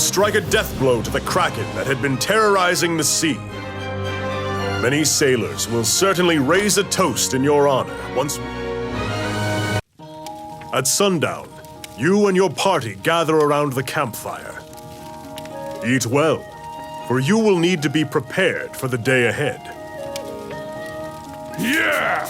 strike a death blow to the Kraken that had been terrorizing the sea. Many sailors will certainly raise a toast in your honor once... At sundown, you and your party gather around the campfire. Eat well, for you will need to be prepared for the day ahead. Yeah!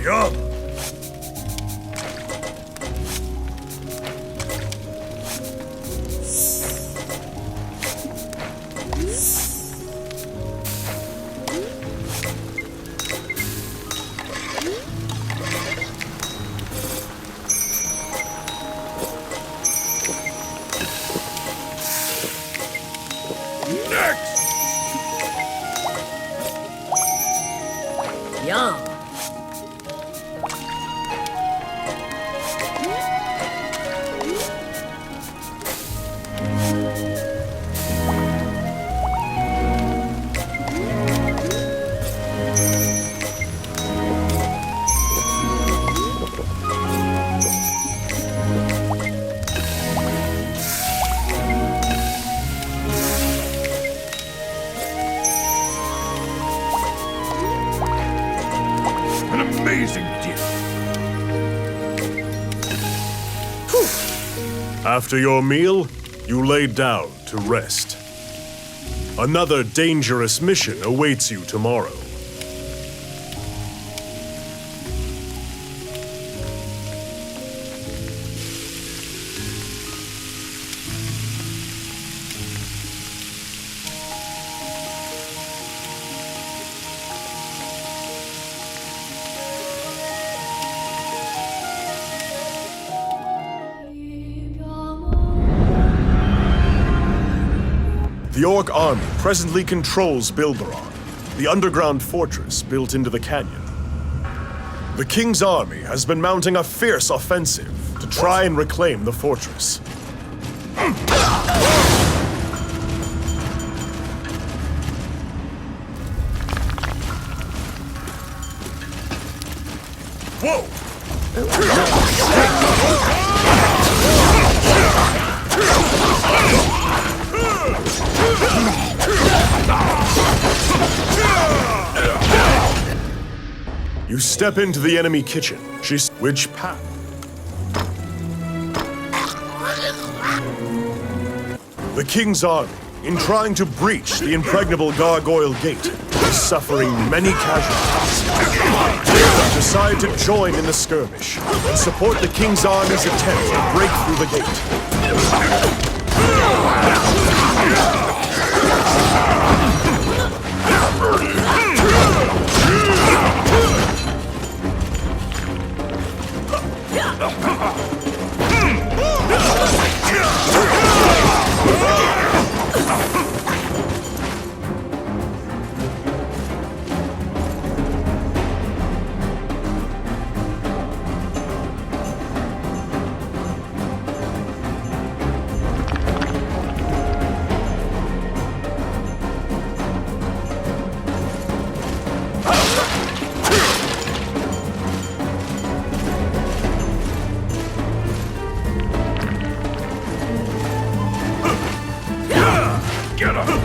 Yum! Next! Yum! An amazing dish. After your meal, you lay down to rest. Another dangerous mission awaits you tomorrow. The Orc army presently controls Bilberon, the underground fortress built into the canyon. The King's army has been mounting a fierce offensive to try and reclaim the fortress. Whoa! You step into the enemy kitchen. Which path? The King's army, in trying to breach the impregnable Gargoyle Gate, is suffering many casualties. Decide to join in the skirmish and support the King's army's attempt to break through the gate. Get him!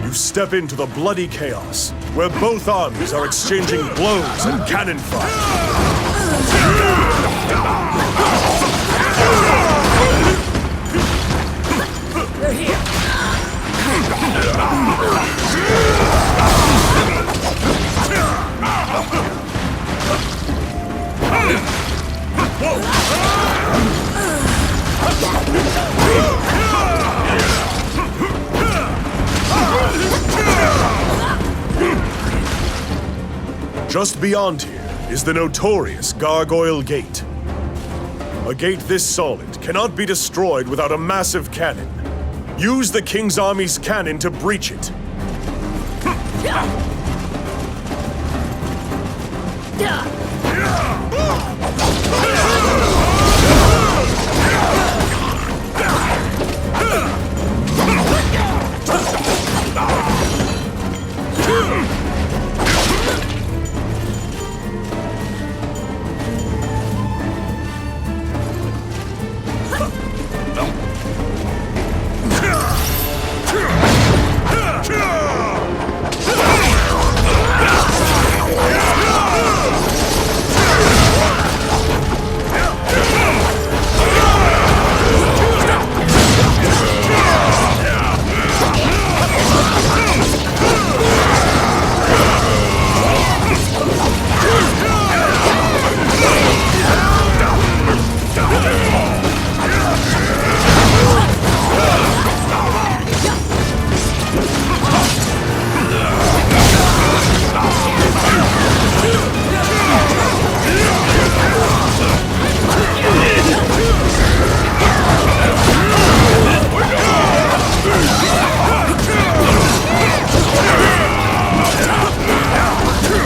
You step into the bloody chaos, where both armies are exchanging blows and cannon fire. They're here! Just beyond here is the notorious Gargoyle Gate. A gate this solid cannot be destroyed without a massive cannon. Use the King's Army's cannon to breach it.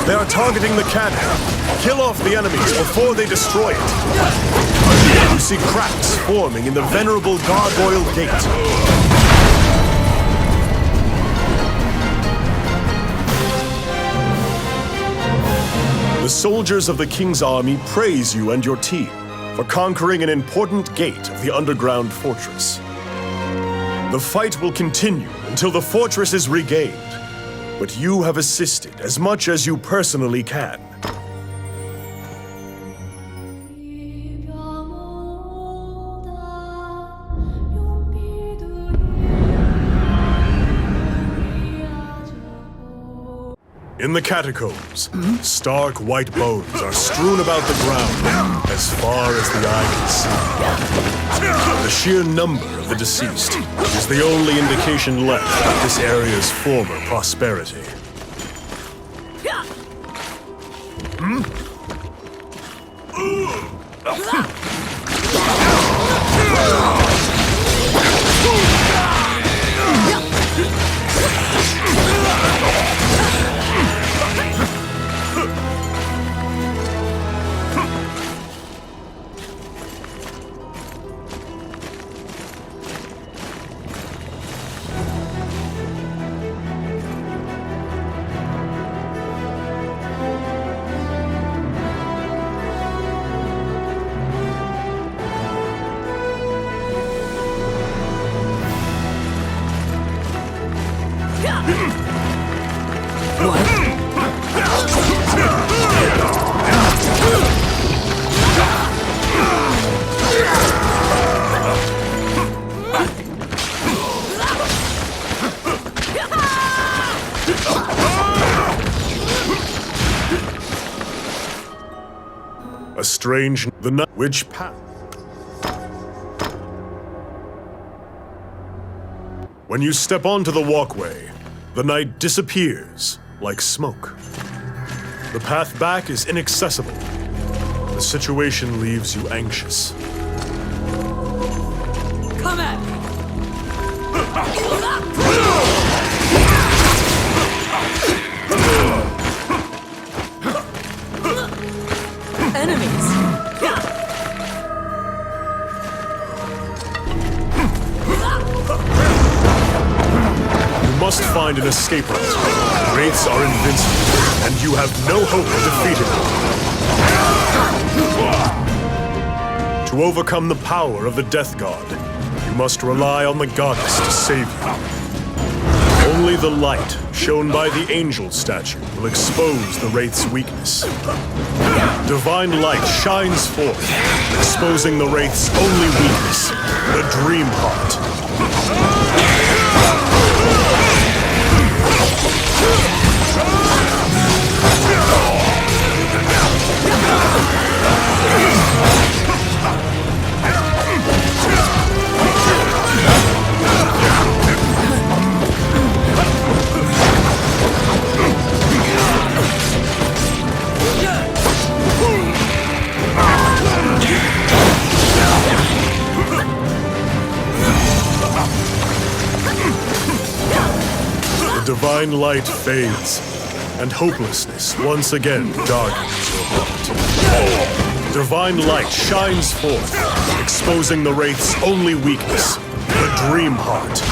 They are targeting the cannon. Kill off the enemies before they destroy it. You see cracks forming in the venerable Gargoyle Gate. The soldiers of the King's Army praise you and your team for conquering an important gate of the underground fortress. The fight will continue until the fortress is regained, but you have assisted as much as you personally can. In the catacombs, stark white bones are strewn about the ground as far as the eye can see. The sheer number of the deceased is the only indication left of this area's former prosperity. A strange... Which path? When you step onto the walkway, the night disappears like smoke. The path back is inaccessible. The situation leaves you anxious. Come at me! Enemies! You must find an escape route. Wraiths are invincible, and you have no hope of defeating them. To overcome the power of the Death God, you must rely on the goddess to save you. Only Only the light shown by the angel statue will expose the Wraith's weakness. Divine light shines forth, exposing the Wraith's only weakness, the Dream Heart. The divine light fades, and hopelessness once again darkens your heart. Divine light shines forth, exposing the Wraith's only weakness, the Dream Heart.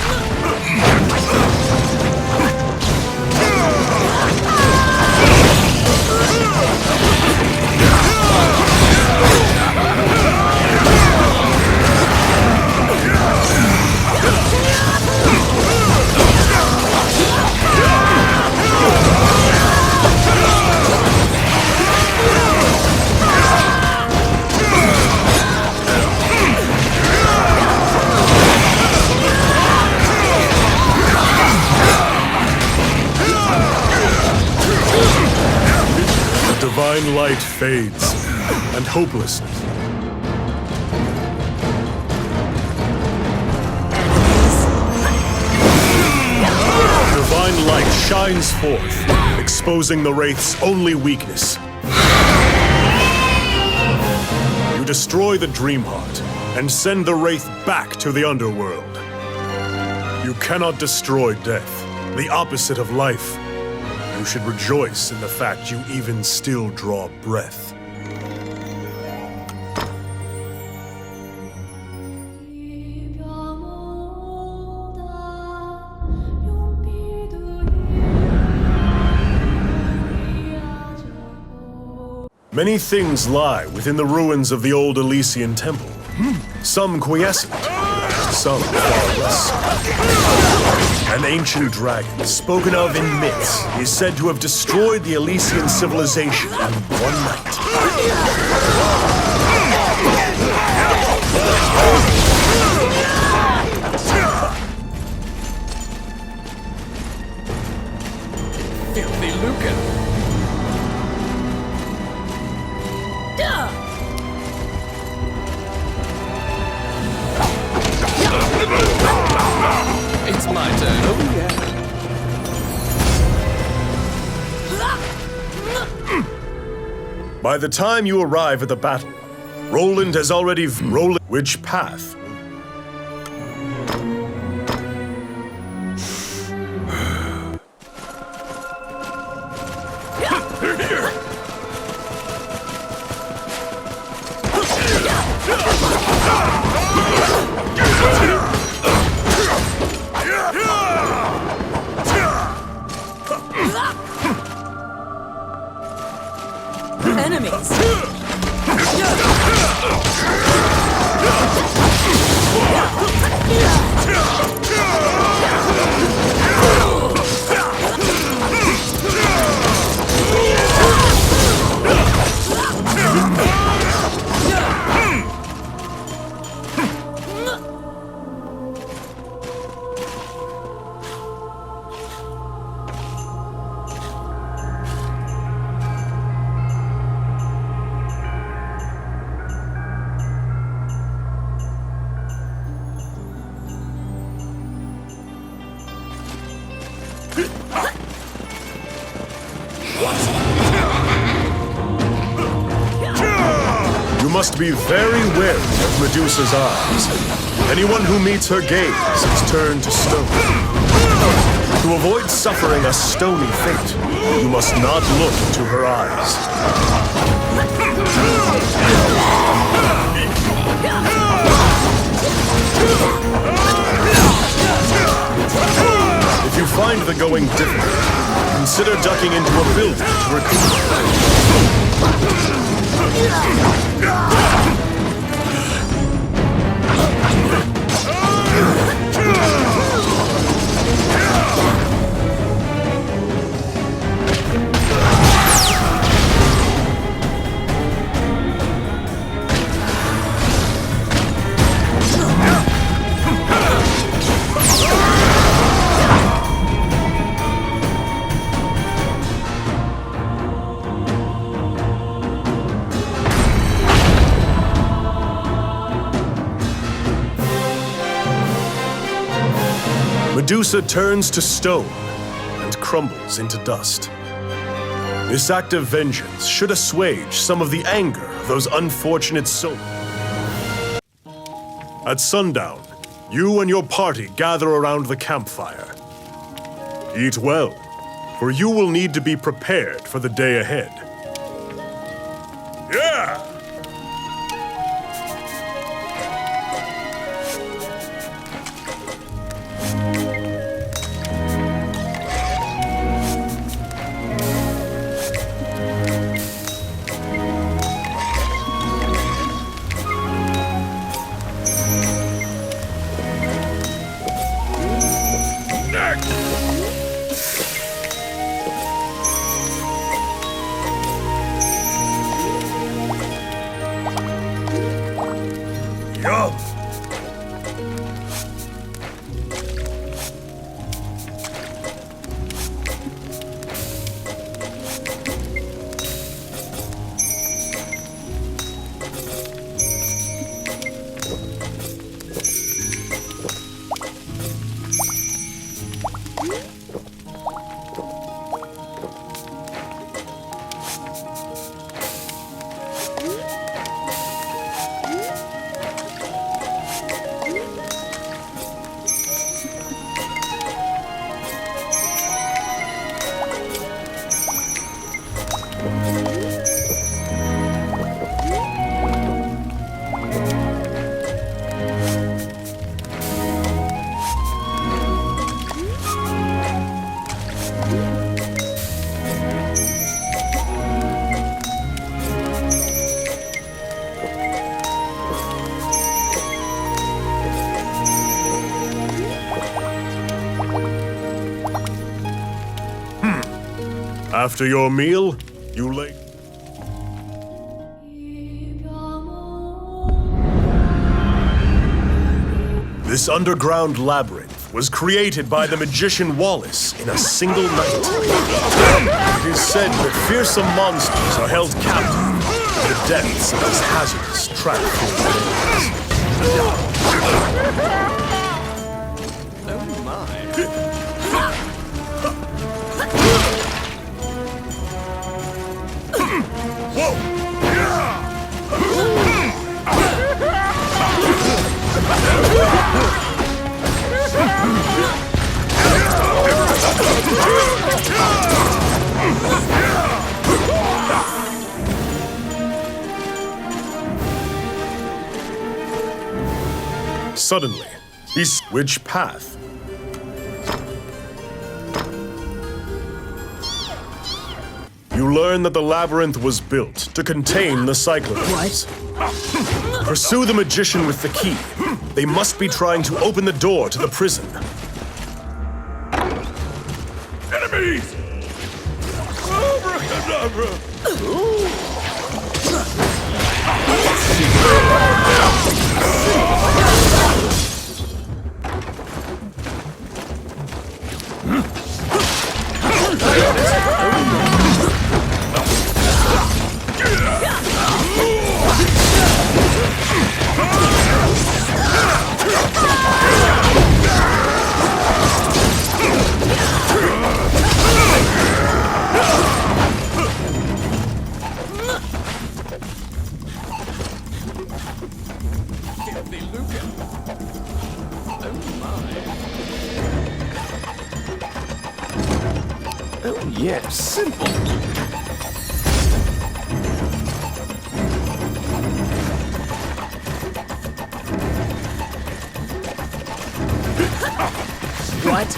Divine light fades, and hopelessness. Divine light shines forth, exposing the Wraith's only weakness. You destroy the Dream Heart, and send the Wraith back to the underworld. You cannot destroy death, the opposite of life. You should rejoice in the fact you even still draw breath. Many things lie within the ruins of the old Elysian temple. Some quiescent, some far less. An ancient dragon, spoken of in myths, is said to have destroyed the Elysian civilization in one night. Filthy lucre. It's my turn. Oh, yeah. By the time you arrive at the battle, Roland has already rolled which path. Enemies! You must be very wary of Medusa's eyes. Anyone who meets her gaze is turned to stone. To avoid suffering a stony fate, you must not look into her eyes. If you find the going difficult, consider ducking into a building to recuperate. Medusa turns to stone and crumbles into dust. This act of vengeance should assuage some of the anger of those unfortunate souls. At sundown, you and your party gather around the campfire. Eat well, for you will need to be prepared for the day ahead. Yeah! Yum! After your meal, you lay... This underground labyrinth was created by the magician Wallace in a single night. It is said that fearsome monsters are held captive in the depths of this hazardous trap-filled Oh my. Suddenly, which path? You learn that the labyrinth was built to contain the cyclones. Pursue the magician with the key. They must be trying to open the door to the prison. Enemies! Abracadabra! Filthy lucre. Oh my. Oh yes, simple. What?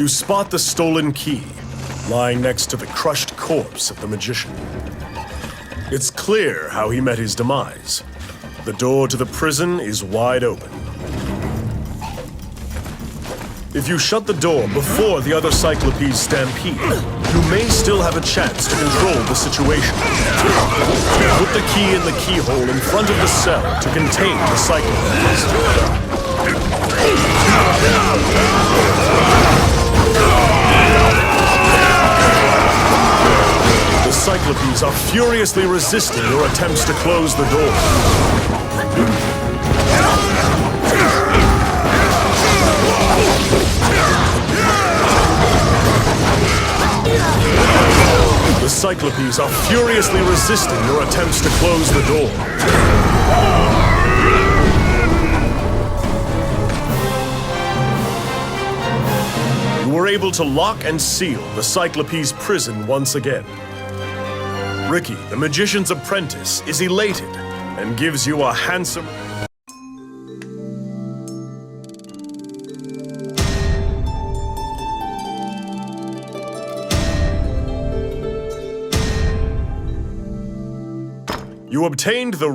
You spot the stolen key, lying next to the crushed corpse of the magician. It's clear how he met his demise. The door to the prison is wide open. If you shut the door before the other Cyclopes stampede, you may still have a chance to control the situation. Put the key in the keyhole in front of the cell to contain the Cyclopes. The Cyclopes are furiously resisting your attempts to close the door. The Cyclopes are furiously resisting your attempts to close the door. You were able to lock and seal the Cyclopes prison once again. Ricky, the magician's apprentice, is elated and gives you a handsome... You obtained the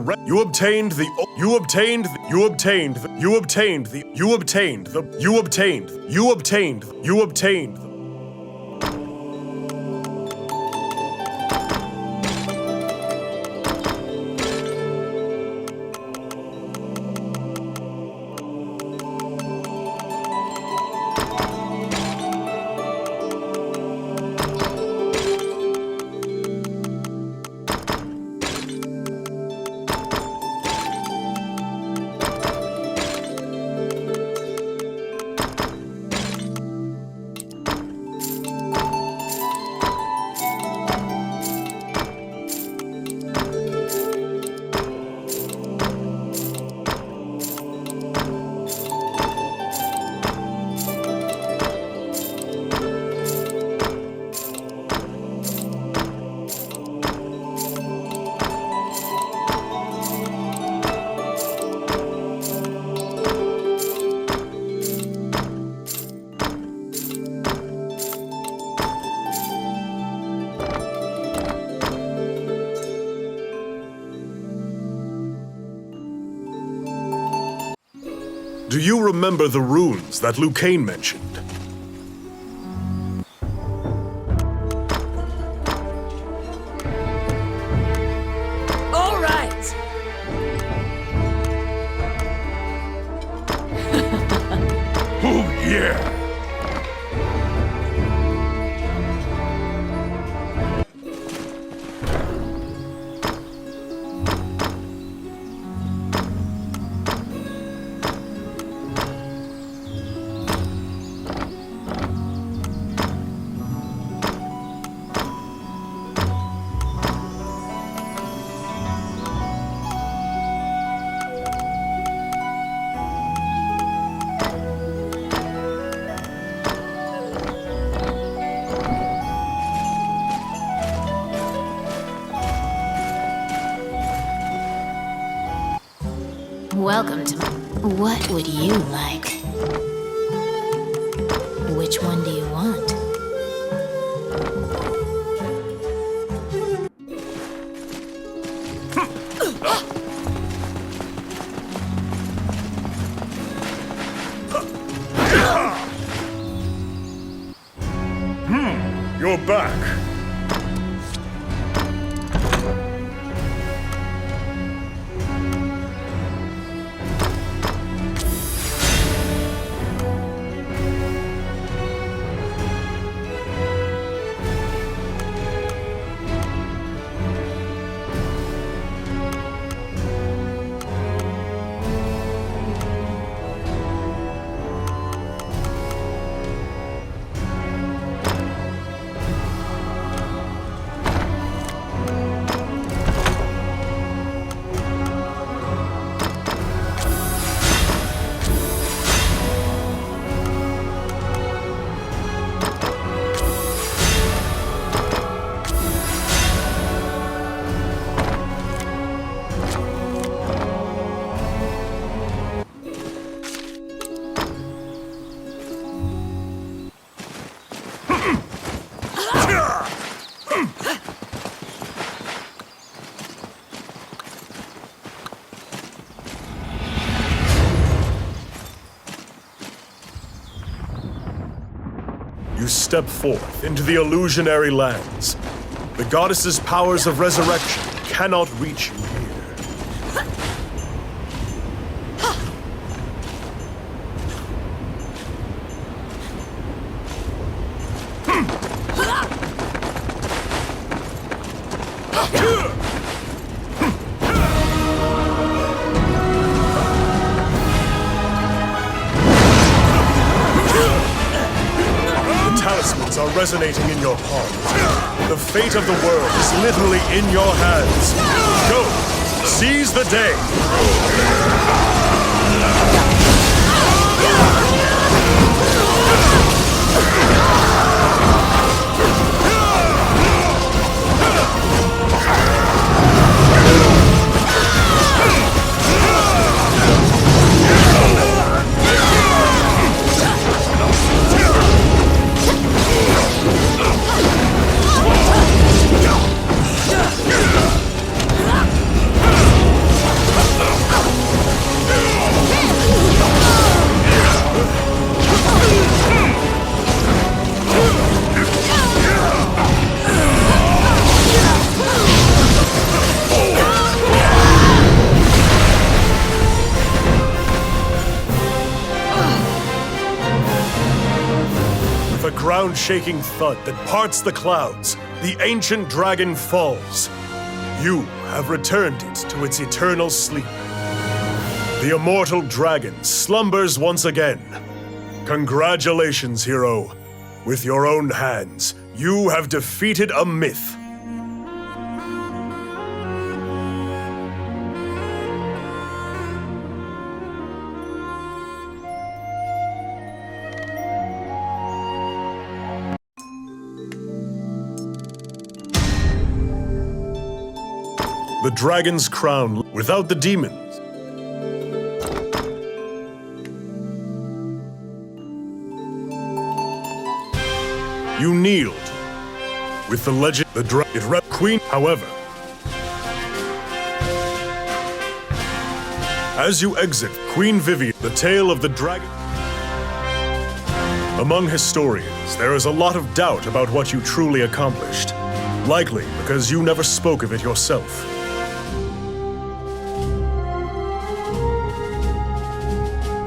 Do you remember the runes that Lucane mentioned? All right. Oh, yeah! Welcome to... What would you like? Which one do you want? You're back. step forth into the illusionary lands. The goddess's powers of resurrection cannot reach you here. Talismans are resonating in your palms. The fate of the world is literally in your hands. Go! Seize the day! With a ground-shaking thud that parts the clouds, the ancient dragon falls. You have returned it to its eternal sleep. The immortal dragon slumbers once again. Congratulations, hero. With your own hands, you have defeated a myth. The dragon's crown without the demons. You kneeled with the legend, queen, however. As you exit Queen Vivian, the tale of the dragon. Among historians, there is a lot of doubt about what you truly accomplished. Likely because you never spoke of it yourself.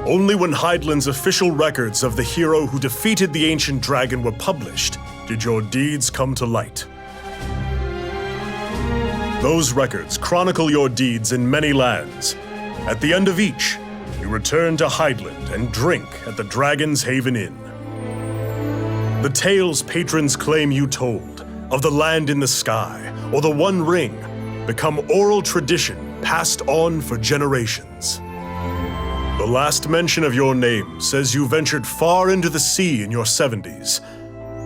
Only when Hydaelyn's official records of the hero who defeated the ancient dragon were published did your deeds come to light. Those records chronicle your deeds in many lands. At the end of each, you return to Hydaelyn and drink at the Dragon's Haven Inn. The tales patrons claim you told of the land in the sky or the One Ring become oral tradition passed on for generations. The last mention of your name says you ventured far into the sea in your 70s,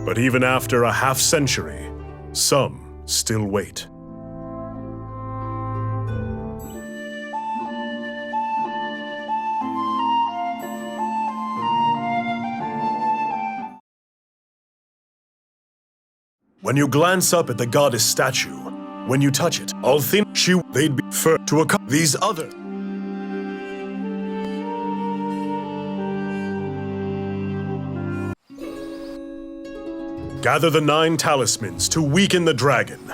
but even after a half-century, some still wait. When you glance up at the goddess statue, when you touch it, all think they'd be fur to these other. Gather the 9 talismans to weaken the dragon.